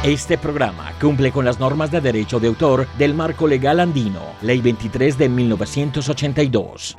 Este programa cumple con las normas de derecho de autor del Marco Legal Andino, Ley 23 de 1982.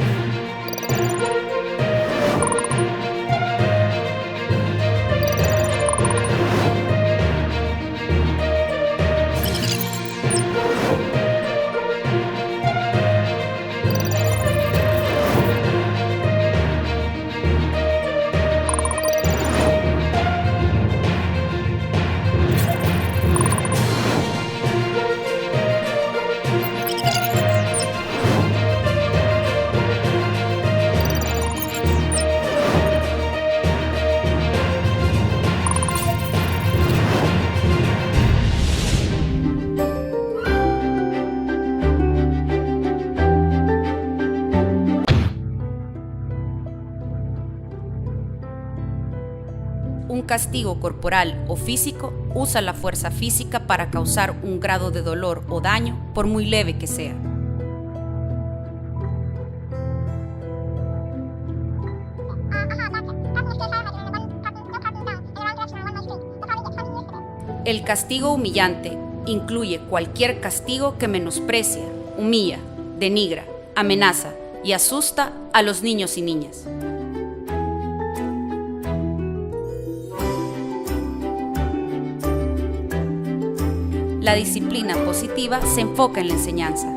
Un castigo corporal o físico usa la fuerza física para causar un grado de dolor o daño, por muy leve que sea. El castigo humillante incluye cualquier castigo que menosprecia, humilla, denigra, amenaza y asusta a los niños y niñas. La disciplina positiva se enfoca en la enseñanza.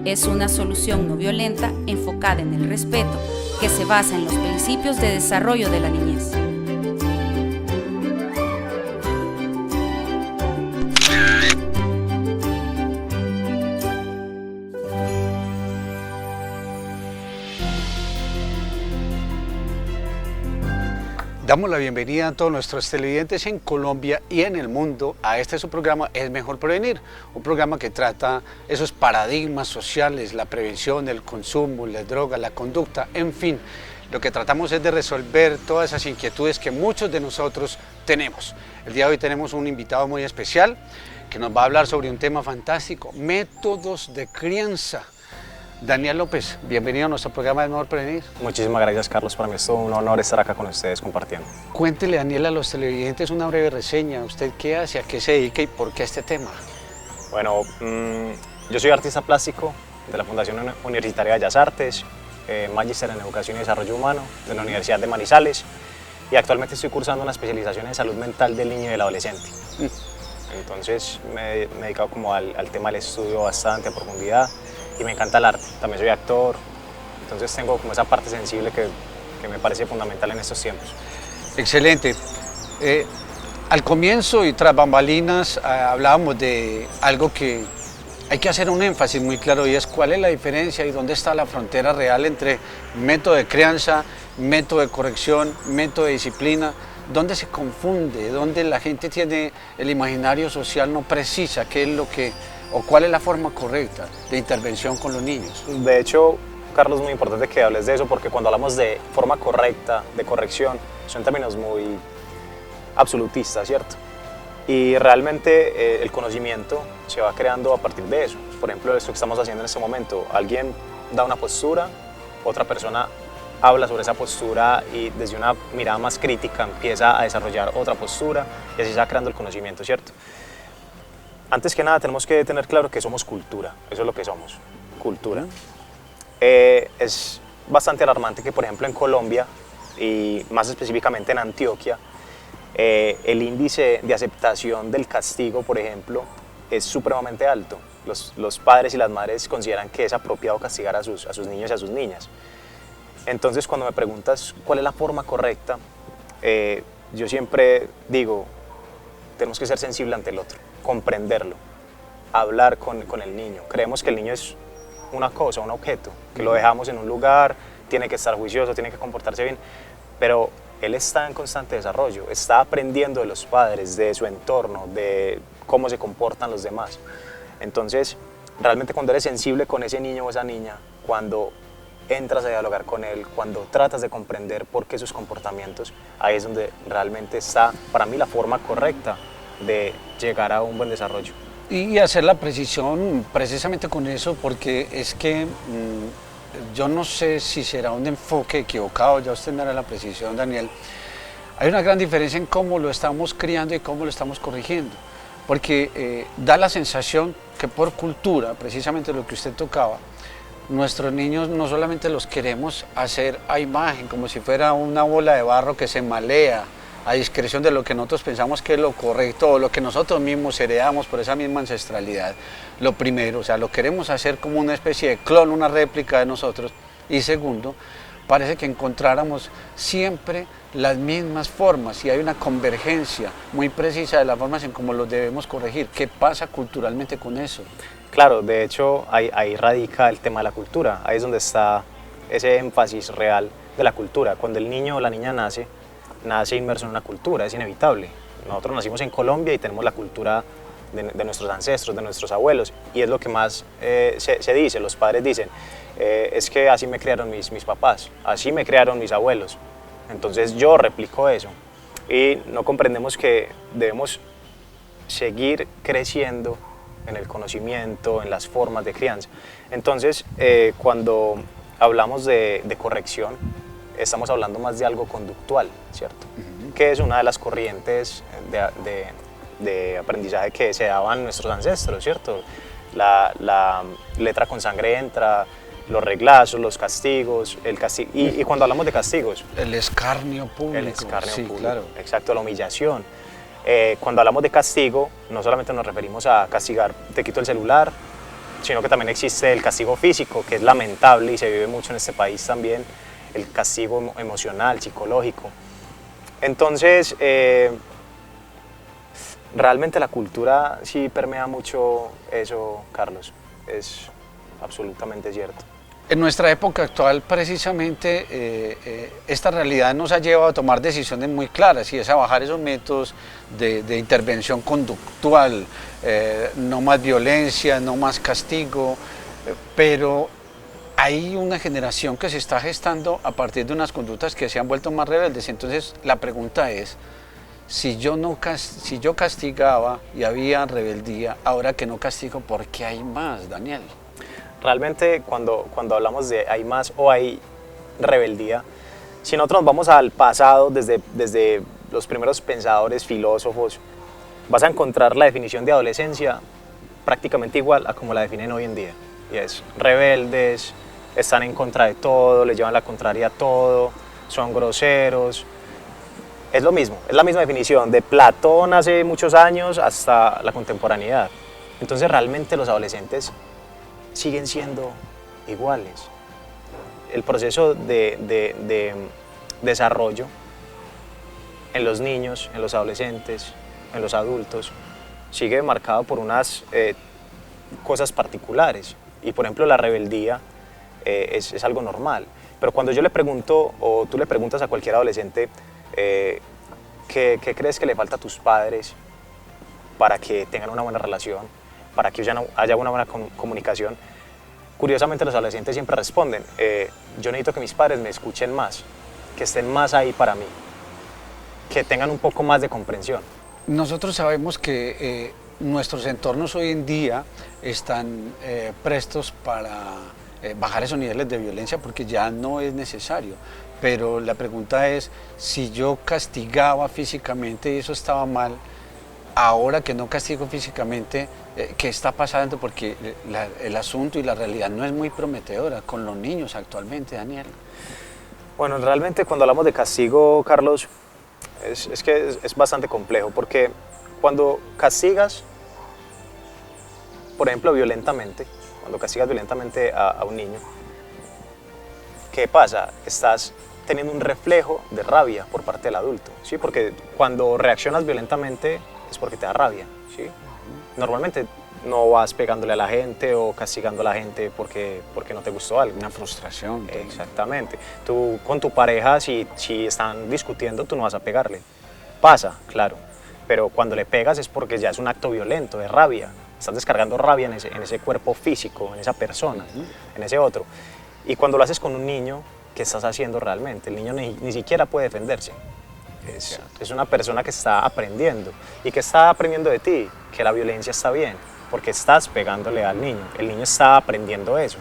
Es una solución no violenta enfocada en el respeto que se basa en los principios de desarrollo de la niñez. Damos la bienvenida a todos nuestros televidentes en Colombia y en el mundo a este su programa Es Mejor Prevenir, un programa que trata esos paradigmas sociales, la prevención, el consumo, la droga, la conducta, en fin. Lo que tratamos es de resolver todas esas inquietudes que muchos de nosotros tenemos. El día de hoy tenemos un invitado muy especial que nos va a hablar sobre un tema fantástico, métodos de crianza. Daniel López, bienvenido a nuestro programa de Mejor Prevenir. Muchísimas gracias, Carlos. Para mí es todo un honor estar acá con ustedes compartiendo. Cuéntele, Daniel, a los televidentes una breve reseña. ¿Usted qué hace, a qué se dedica y por qué este tema? Bueno, yo soy artista plástico de la Fundación Universitaria de Bellas Artes, magíster en Educación y Desarrollo Humano de la Universidad de Manizales y actualmente estoy cursando una especialización en Salud Mental del Niño y del Adolescente. Entonces me he dedicado como al tema del estudio bastante a profundidad. Y me encanta el arte, también soy actor, entonces tengo como esa parte sensible que me parece fundamental en estos tiempos. Excelente. Al comienzo y tras bambalinas hablábamos de algo que hay que hacer un énfasis muy claro y es cuál es la diferencia y dónde está la frontera real entre método de crianza, método de corrección, método de disciplina, dónde se confunde, dónde la gente tiene el imaginario social no precisa qué es lo que o cuál es la forma correcta de intervención con los niños. De hecho, Carlos, es muy importante que hables de eso porque cuando hablamos de forma correcta, de corrección, son términos muy absolutistas, ¿cierto? Y realmente el conocimiento se va creando a partir de eso. Por ejemplo, esto que estamos haciendo en este momento, alguien da una postura, otra persona habla sobre esa postura y desde una mirada más crítica empieza a desarrollar otra postura y así se va creando el conocimiento, ¿cierto? Antes que nada tenemos que tener claro que somos cultura, eso es lo que somos, cultura. Es bastante alarmante que por ejemplo en Colombia y más específicamente en Antioquia, el índice de aceptación del castigo, por ejemplo, es supremamente alto. Los padres y las madres consideran que es apropiado castigar a sus niños y a sus niñas. Entonces cuando me preguntas cuál es la forma correcta, yo siempre digo, tenemos que ser sensibles ante el otro, comprenderlo, hablar con el niño. Creemos que el niño es una cosa, un objeto, que lo dejamos en un lugar, tiene que estar juicioso, tiene que comportarse bien, pero él está en constante desarrollo, está aprendiendo de los padres, de su entorno, de cómo se comportan los demás. Entonces, realmente cuando eres sensible con ese niño o esa niña, cuando entras a dialogar con él, cuando tratas de comprender por qué sus comportamientos, ahí es donde realmente está, para mí, la forma correcta de llegar a un buen desarrollo. Y hacer la precisión precisamente con eso, porque es que yo no sé si será un enfoque equivocado, ya usted me hará la precisión, Daniel. Hay una gran diferencia en cómo lo estamos criando y cómo lo estamos corrigiendo. porque da la sensación que por cultura, precisamente lo que usted tocaba, nuestros niños no solamente los queremos hacer a imagen, como si fuera una bola de barro que se malea a discreción de lo que nosotros pensamos que es lo correcto o lo que nosotros mismos heredamos por esa misma ancestralidad. Lo primero, o sea, lo queremos hacer como una especie de clon, una réplica de nosotros. Y segundo, parece que encontráramos siempre las mismas formas y hay una convergencia muy precisa de las formas en cómo los debemos corregir. ¿Qué pasa culturalmente con eso? Claro, de hecho ahí radica el tema de la cultura, ahí es donde está ese énfasis real de la cultura. Cuando el niño o la niña nace inmerso en una cultura, es inevitable. Nosotros nacimos en Colombia y tenemos la cultura de nuestros ancestros, de nuestros abuelos, y es lo que más se dice, los padres dicen, es que así me criaron mis papás, así me criaron mis abuelos, entonces yo replico eso. Y no comprendemos que debemos seguir creciendo en el conocimiento, en las formas de crianza. Entonces, cuando hablamos de corrección, estamos hablando más de algo conductual, ¿cierto? Que es una de las corrientes de aprendizaje que se daban nuestros ancestros, ¿cierto? La letra con sangre entra, los reglazos, los castigos, y cuando hablamos de castigos... El escarnio público. El escarnio público, claro. Exacto, la humillación. Cuando hablamos de castigo, no solamente nos referimos a castigar, te quito el celular, sino que también existe el castigo físico, que es lamentable y se vive mucho en este país también, el castigo emocional, psicológico. Entonces, realmente la cultura sí permea mucho eso, Carlos, es absolutamente cierto. En nuestra época actual, precisamente, esta realidad nos ha llevado a tomar decisiones muy claras y es a bajar esos métodos de intervención conductual, no más violencia, no más castigo, pero hay una generación que se está gestando a partir de unas conductas que se han vuelto más rebeldes. Entonces la pregunta es, si yo castigaba y había rebeldía, ahora que no castigo, ¿por qué hay más, Daniel? Realmente cuando hablamos de hay más o hay rebeldía, si nosotros nos vamos al pasado, desde los primeros pensadores, filósofos, vas a encontrar la definición de adolescencia prácticamente igual a como la definen hoy en día. Y es rebeldes, están en contra de todo, les llevan la contraria a todo, son groseros. Es lo mismo, es la misma definición de Platón hace muchos años hasta la contemporaneidad. Entonces realmente los adolescentes siguen siendo iguales. El proceso de desarrollo en los niños, en los adolescentes, en los adultos, sigue marcado por unas cosas particulares. Y por ejemplo la rebeldía es algo normal. Pero cuando yo le pregunto, o tú le preguntas a cualquier adolescente, ¿qué crees que le falta a tus padres para que tengan una buena relación, para que haya una buena comunicación? Curiosamente los adolescentes siempre responden, yo necesito que mis padres me escuchen más, que estén más ahí para mí, que tengan un poco más de comprensión. Nosotros sabemos que nuestros entornos hoy en día están prestos para bajar esos niveles de violencia porque ya no es necesario. Pero la pregunta es, si yo castigaba físicamente y eso estaba mal, ahora que no castigo físicamente, ¿qué está pasando? Porque el asunto y la realidad no es muy prometedora con los niños actualmente, Daniel. Bueno, realmente cuando hablamos de castigo, Carlos, es que es bastante complejo, porque cuando castigas, por ejemplo, violentamente, cuando castigas violentamente a un niño, ¿qué pasa? Estás teniendo un reflejo de rabia por parte del adulto, ¿sí? Porque cuando reaccionas violentamente es porque te da rabia, ¿sí? Normalmente no vas pegándole a la gente o castigando a la gente porque no te gustó algo. Una frustración. Exactamente. Tú con tu pareja, si están discutiendo, tú no vas a pegarle. Pasa, claro, pero cuando le pegas es porque ya es un acto violento, de rabia. Estás descargando rabia en ese cuerpo físico, en esa persona, en ese otro. Y cuando lo haces con un niño, ¿qué estás haciendo realmente? El niño ni siquiera puede defenderse. Es una persona que está aprendiendo. ¿Y que está aprendiendo de ti? Que la violencia está bien, porque estás pegándole al niño. El niño está aprendiendo eso.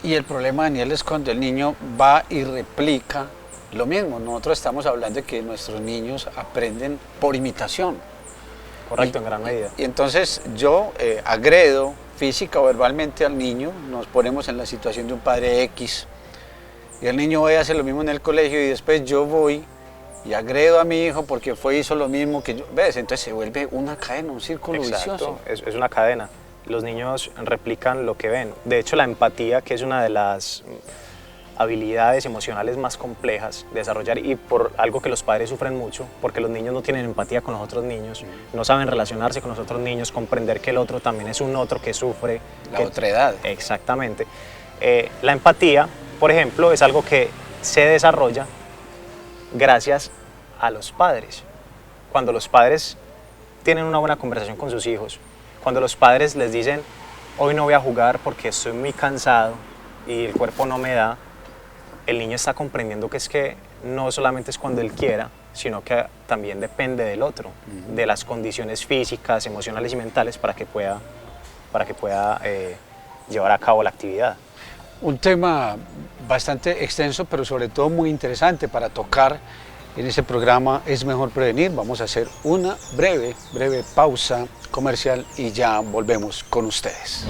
Y el problema, Daniel, es cuando el niño va y replica lo mismo. Nosotros estamos hablando de que nuestros niños aprenden por imitación. Correcto, en gran medida. Y entonces yo agredo física o verbalmente al niño, nos ponemos en la situación de un padre X, y el niño va a hacer lo mismo en el colegio y después yo voy y agredo a mi hijo porque hizo lo mismo que yo, ¿ves? Entonces se vuelve una cadena, un círculo vicioso. Es una cadena. Los niños replican lo que ven. De hecho, la empatía, que es una de las habilidades emocionales más complejas de desarrollar y por algo que los padres sufren mucho, porque los niños no tienen empatía con los otros niños, no saben relacionarse con los otros niños, comprender que el otro también es un otro que sufre. La otredad. Exactamente. La empatía, por ejemplo, es algo que se desarrolla gracias a los padres. Cuando los padres tienen una buena conversación con sus hijos, cuando los padres les dicen, hoy no voy a jugar porque estoy muy cansado y el cuerpo no me da, el niño está comprendiendo que no solamente es cuando él quiera, sino que también depende del otro, de las condiciones físicas, emocionales y mentales para que pueda llevar a cabo la actividad. Un tema bastante extenso, pero sobre todo muy interesante para tocar en ese programa Es Mejor Prevenir. Vamos a hacer una breve pausa comercial y ya volvemos con ustedes.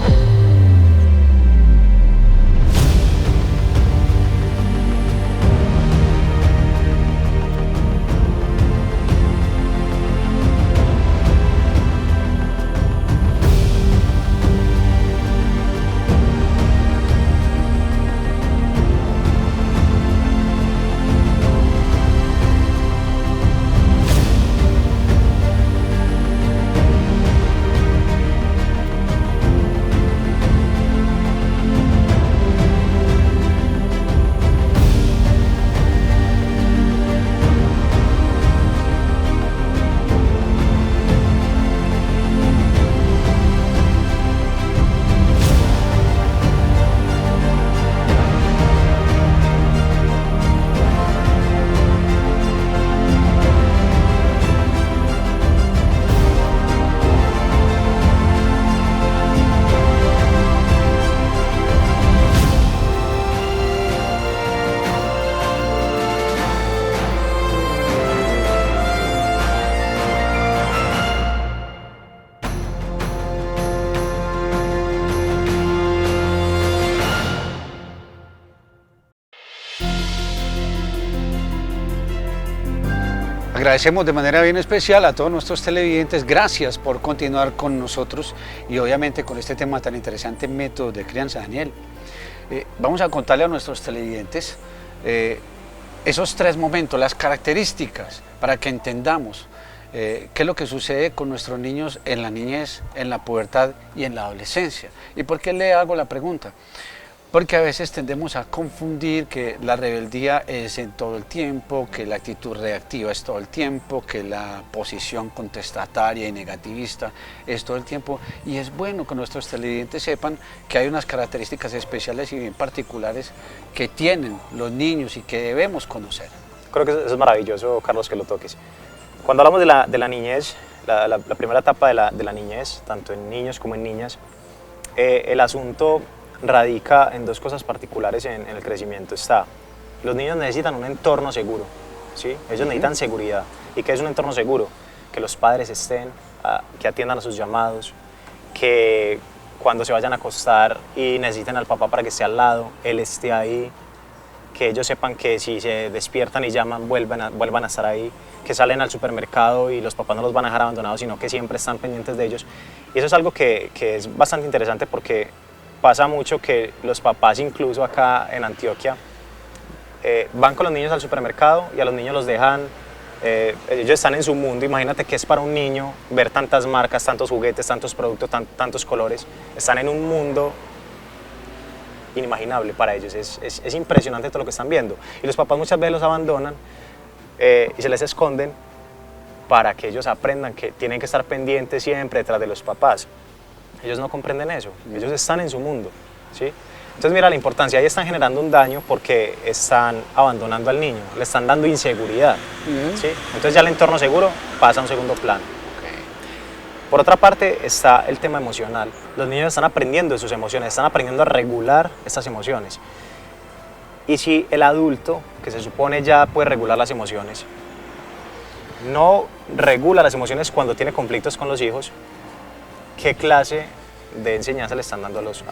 Agradecemos de manera bien especial a todos nuestros televidentes, gracias por continuar con nosotros y obviamente con este tema tan interesante, métodos de crianza. Daniel, vamos a contarle a nuestros televidentes esos tres momentos, las características para que entendamos qué es lo que sucede con nuestros niños en la niñez, en la pubertad y en la adolescencia. ¿Y por qué le hago la pregunta? Porque a veces tendemos a confundir que la rebeldía es en todo el tiempo, que la actitud reactiva es todo el tiempo, que la posición contestataria y negativista es todo el tiempo. Y es bueno que nuestros televidentes sepan que hay unas características especiales y bien particulares que tienen los niños y que debemos conocer. Creo que eso es maravilloso, Carlos, que lo toques. Cuando hablamos de la niñez, la primera etapa de la niñez, tanto en niños como en niñas, el asunto radica en dos cosas particulares en el crecimiento. Los niños necesitan un entorno seguro, ¿sí? Ellos necesitan seguridad. ¿Y qué es un entorno seguro? Que los padres estén, que atiendan a sus llamados, que cuando se vayan a acostar y necesiten al papá para que esté al lado, él esté ahí, que ellos sepan que si se despiertan y llaman, vuelvan a estar ahí, que salen al supermercado y los papás no los van a dejar abandonados, sino que siempre están pendientes de ellos. Y eso es algo que es bastante interesante porque pasa mucho que los papás, incluso acá en Antioquia, van con los niños al supermercado y a los niños los dejan, ellos están en su mundo. Imagínate que es para un niño ver tantas marcas, tantos juguetes, tantos productos, tantos colores. Están en un mundo inimaginable para ellos, es impresionante todo lo que están viendo. Y los papás muchas veces los abandonan y se les esconden para que ellos aprendan que tienen que estar pendientes siempre detrás de los papás. Ellos no comprenden eso, ellos están en su mundo, ¿sí? Entonces mira la importancia, ahí están generando un daño porque están abandonando al niño, le están dando inseguridad, ¿sí? Entonces ya el entorno seguro pasa a un segundo plano. Por otra parte está el tema emocional, los niños están aprendiendo de sus emociones, están aprendiendo a regular estas emociones. Y si el adulto, que se supone ya puede regular las emociones, no regula las emociones cuando tiene conflictos con los hijos, ¿qué clase de enseñanza le están dando a los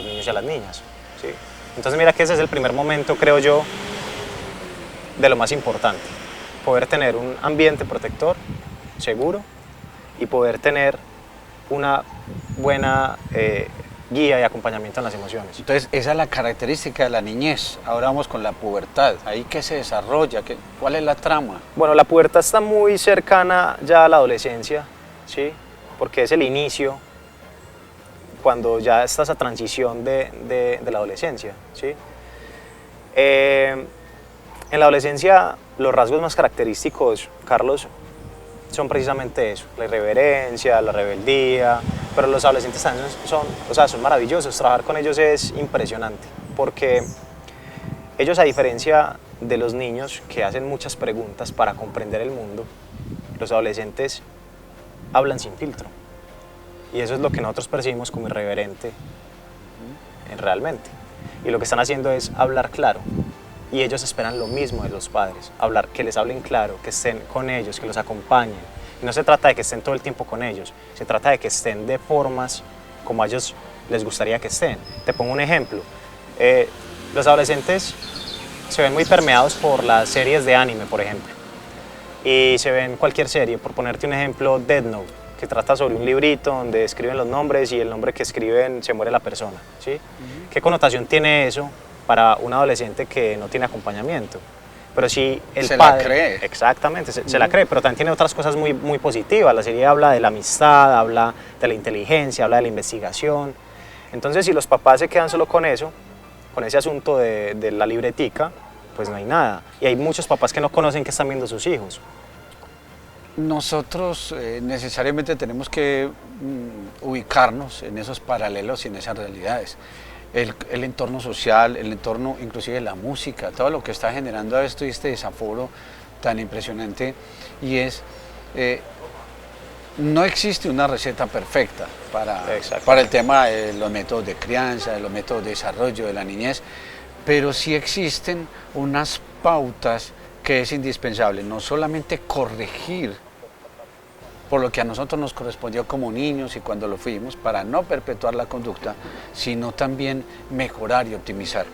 niños y a las niñas? ¿Sí? Entonces mira que ese es el primer momento, creo yo, de lo más importante. Poder tener un ambiente protector, seguro, y poder tener una buena guía y acompañamiento en las emociones. Entonces, esa es la característica de la niñez. Ahora vamos con la pubertad. ¿Ahí qué se desarrolla? ¿Cuál es la trama? Bueno, la pubertad está muy cercana ya a la adolescencia, ¿sí? Porque es el inicio, cuando ya está esa transición de la adolescencia, ¿sí? En la adolescencia, los rasgos más característicos, Carlos, son precisamente eso, la irreverencia, la rebeldía, pero los adolescentes también son maravillosos, trabajar con ellos es impresionante, porque ellos, a diferencia de los niños que hacen muchas preguntas para comprender el mundo, los adolescentes hablan sin filtro, y eso es lo que nosotros percibimos como irreverente realmente, y lo que están haciendo es hablar claro. Y ellos esperan lo mismo de los padres, que les hablen claro, que estén con ellos, que los acompañen. Y no se trata de que estén todo el tiempo con ellos, se trata de que estén de formas como a ellos les gustaría que estén. Te pongo un ejemplo. Los adolescentes se ven muy permeados por las series de anime, por ejemplo. Y se ven cualquier serie, por ponerte un ejemplo, Death Note, que trata sobre un librito donde escriben los nombres y el nombre que escriben se muere la persona, ¿sí? ¿Qué connotación tiene eso para un adolescente que no tiene acompañamiento? Pero si el se padre, la cree. exactamente, se la cree, pero también tiene otras cosas muy, muy positivas. La serie habla de la amistad, habla de la inteligencia, habla de la investigación. Entonces, si los papás se quedan solo con eso, con ese asunto de la libretica, pues no hay nada. Y hay muchos papás que no conocen qué están viendo sus hijos. Nosotros necesariamente tenemos que ubicarnos en esos paralelos y en esas realidades. El entorno social, el entorno inclusive la música, todo lo que está generando esto y este desaforo tan impresionante, y no existe una receta perfecta para el tema de los métodos de crianza, de los métodos de desarrollo de la niñez, pero sí existen unas pautas que es indispensable, no solamente corregir por lo que a nosotros nos correspondió como niños y cuando lo fuimos, para no perpetuar la conducta, sino también mejorar y optimizar.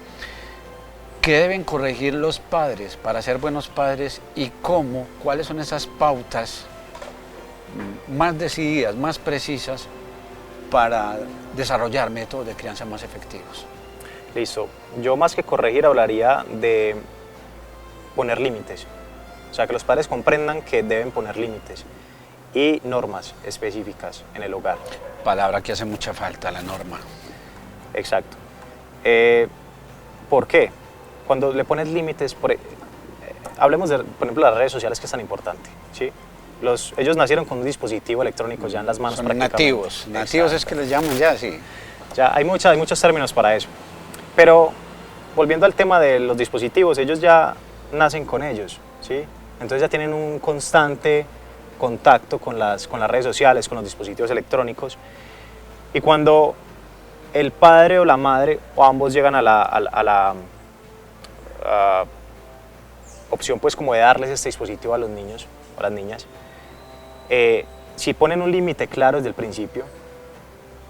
¿Qué deben corregir los padres para ser buenos padres y cómo? ¿Cuáles son esas pautas más decididas, más precisas para desarrollar métodos de crianza más efectivos? Listo. Yo más que corregir hablaría de poner límites. O sea, que los padres comprendan que deben poner límites y normas específicas en el hogar. Palabra que hace mucha falta, la norma. Exacto. ¿Por qué? Cuando le pones límites, hablemos de, por ejemplo, las redes sociales, que es tan importante, ¿sí? Ellos nacieron con un dispositivo electrónico ya en las manos. Son prácticamente. nativos es que les llaman ya, sí. Ya hay muchos términos para eso. Pero volviendo al tema de los dispositivos, ellos ya nacen con ellos, ¿sí? Entonces ya tienen un constante contacto con las redes sociales, con los dispositivos electrónicos, y cuando el padre o la madre o ambos llegan a la opción, pues, como de darles este dispositivo a los niños o a las niñas, si ponen un límite claro desde el principio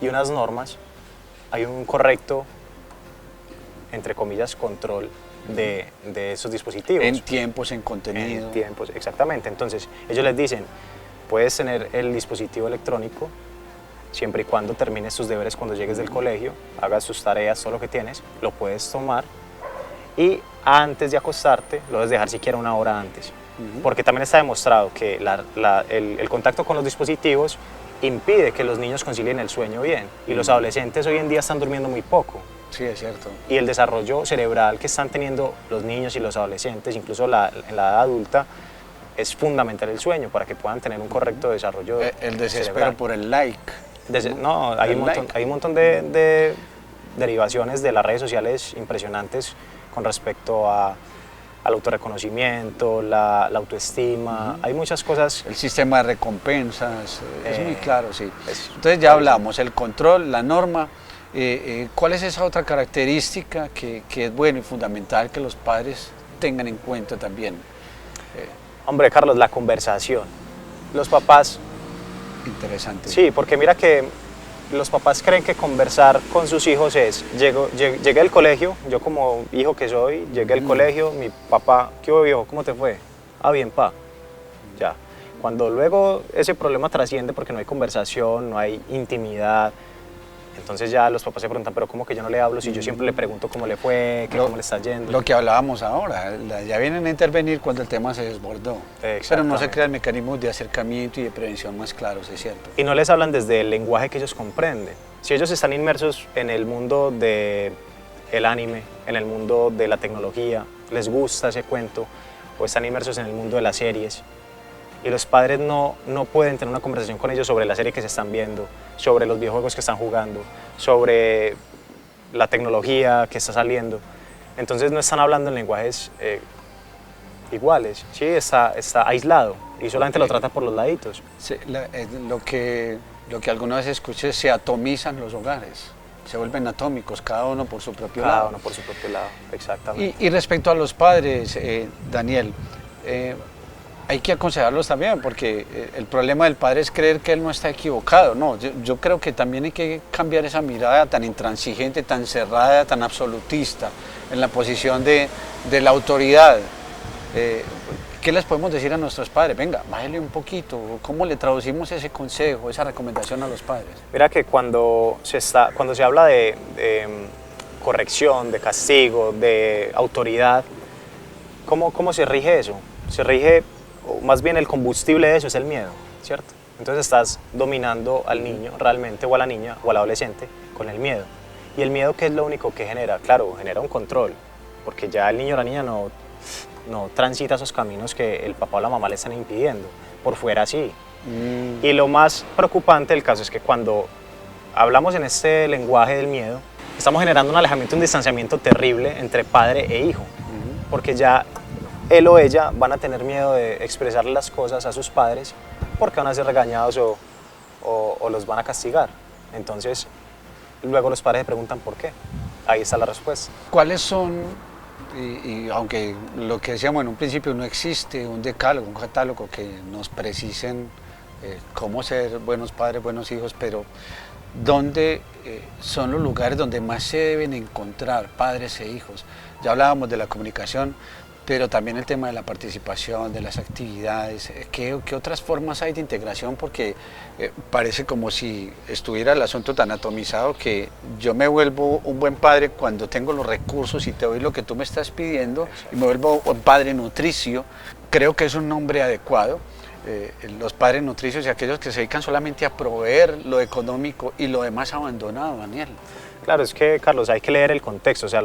y unas normas, hay un correcto, entre comillas, control de esos dispositivos. En tiempos, en contenido. En tiempos, exactamente. Entonces, ellos les dicen, puedes tener el dispositivo electrónico siempre y cuando termines tus deberes cuando llegues del colegio, hagas tus tareas, todo lo que tienes, lo puedes tomar, y antes de acostarte lo debes dejar siquiera una hora antes. Porque también está demostrado que el contacto con los dispositivos impide que los niños concilien el sueño bien, y los adolescentes hoy en día están durmiendo muy poco. Sí, es cierto. Y el desarrollo cerebral que están teniendo los niños y los adolescentes, incluso en la edad adulta, es fundamental el sueño para que puedan tener un correcto desarrollo El desespero cerebral. por el like. No, hay un montón de derivaciones de las redes sociales impresionantes con respecto al autorreconocimiento, la autoestima, hay muchas cosas. El sistema de recompensas, es muy claro, sí. Entonces ya claro, hablamos, el control, la norma. ¿Cuál es esa otra característica que es bueno y fundamental que los padres tengan en cuenta también? Hombre, Carlos, la conversación. Los papás... Interesante. Sí, porque mira que los papás creen que conversar con sus hijos es, llegué del colegio, yo como hijo que soy, llegué del colegio, mi papá, ¿qué hubo, viejo? ¿Cómo te fue? Ah, bien, pa. Ya. Cuando luego ese problema trasciende porque no hay conversación, no hay intimidad, entonces ya los papás se preguntan, pero ¿cómo que yo no le hablo si yo siempre le pregunto cómo le fue, cómo le está yendo? Lo que hablábamos ahora, ya vienen a intervenir cuando el tema se desbordó, pero no se crean mecanismos de acercamiento y de prevención más claros, es cierto. Y no les hablan desde el lenguaje que ellos comprenden. Si ellos están inmersos en el mundo del anime, en el mundo de la tecnología, les gusta ese cuento, o están inmersos en el mundo de las series, y los padres no pueden tener una conversación con ellos sobre la serie que se están viendo, sobre los videojuegos que están jugando, sobre la tecnología que está saliendo. Entonces no están hablando en lenguajes iguales, ¿sí? Está aislado y solamente lo trata por los laditos. Sí, lo que alguna vez escuché, se atomizan los hogares, se vuelven atómicos, cada uno por su propio lado. Cada uno por su propio lado, exactamente. Y respecto a los padres, Daniel, hay que aconsejarlos también, porque el problema del padre es creer que él no está equivocado. No, yo creo que también hay que cambiar esa mirada tan intransigente, tan cerrada, tan absolutista en la posición de la autoridad. ¿Qué les podemos decir a nuestros padres? Venga, bájale un poquito. ¿Cómo le traducimos ese consejo, esa recomendación a los padres? Mira que cuando se habla de corrección, de castigo, de autoridad, ¿cómo se rige eso? Se rige, o más bien el combustible de eso es el miedo, ¿cierto? Entonces estás dominando al niño realmente, o a la niña, o al adolescente, con el miedo. ¿Y el miedo qué es lo único que genera? Claro, genera un control, porque ya el niño o la niña no transita esos caminos que el papá o la mamá le están impidiendo, por fuera sí. Y lo más preocupante del caso es que cuando hablamos en este lenguaje del miedo, estamos generando un alejamiento, un distanciamiento terrible entre padre e hijo, porque ya él o ella van a tener miedo de expresarle las cosas a sus padres porque van a ser regañados o los van a castigar. Entonces, luego los padres se preguntan por qué. Ahí está la respuesta. ¿Cuáles son, y aunque lo que decíamos en un principio, no existe un decálogo, un catálogo que nos precisen cómo ser buenos padres, buenos hijos, pero ¿dónde son los lugares donde más se deben encontrar padres e hijos? Ya hablábamos de la comunicación, pero también el tema de la participación, de las actividades. ¿Qué otras formas hay de integración? Porque parece como si estuviera el asunto tan atomizado que yo me vuelvo un buen padre cuando tengo los recursos y te doy lo que tú me estás pidiendo, y me vuelvo un padre nutricio. Creo que es un nombre adecuado. Los padres nutricios y aquellos que se dedican solamente a proveer lo económico y lo demás abandonado, Daniel. Claro, es que, Carlos, hay que leer el contexto, o sea,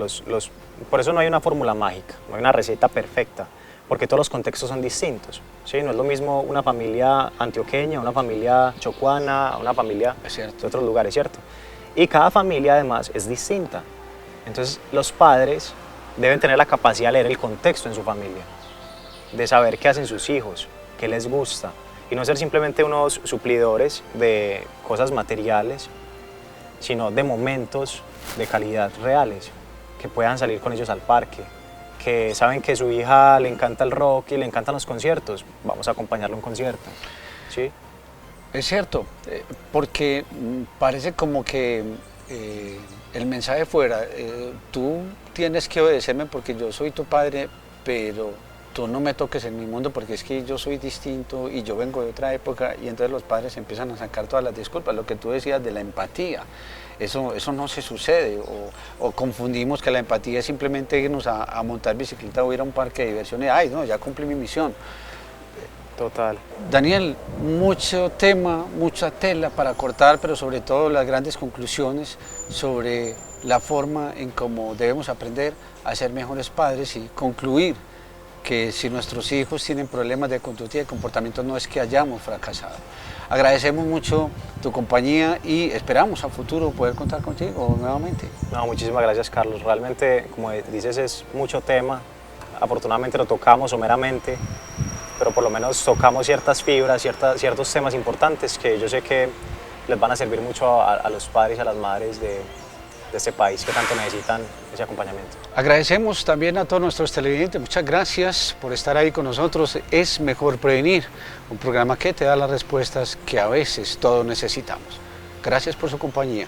por eso no hay una fórmula mágica, no hay una receta perfecta, porque todos los contextos son distintos, ¿sí? No es lo mismo una familia antioqueña, una familia chocuana, una familia de otros lugares, ¿cierto? Y cada familia, además, es distinta. Entonces, los padres deben tener la capacidad de leer el contexto en su familia, de saber qué hacen sus hijos, qué les gusta, y no ser simplemente unos suplidores de cosas materiales, sino de momentos de calidad reales, que puedan salir con ellos al parque, que saben que a su hija le encanta el rock y le encantan los conciertos, vamos a acompañarlo a un concierto, ¿sí? Es cierto, porque parece como que el mensaje fuera, tú tienes que obedecerme porque yo soy tu padre, pero tú no me toques en mi mundo porque es que yo soy distinto y yo vengo de otra época, y entonces los padres empiezan a sacar todas las disculpas, lo que tú decías de la empatía. Eso no se sucede, o confundimos que la empatía es simplemente irnos a montar bicicleta o ir a un parque de diversiones. Ay, no, ya cumplí mi misión. Total. Daniel, mucho tema, mucha tela para cortar, pero sobre todo las grandes conclusiones sobre la forma en cómo debemos aprender a ser mejores padres y concluir que si nuestros hijos tienen problemas de conducta y de comportamiento no es que hayamos fracasado. Agradecemos mucho tu compañía y esperamos a futuro poder contar contigo nuevamente. No, muchísimas gracias, Carlos. Realmente, como dices, es mucho tema. Afortunadamente lo tocamos someramente, pero por lo menos tocamos ciertas fibras, ciertos temas importantes que yo sé que les van a servir mucho a los padres y a las madres de este país que tanto necesitan ese acompañamiento. Agradecemos también a todos nuestros televidentes, muchas gracias por estar ahí con nosotros. Es mejor prevenir, un programa que te da las respuestas que a veces todos necesitamos. Gracias por su compañía.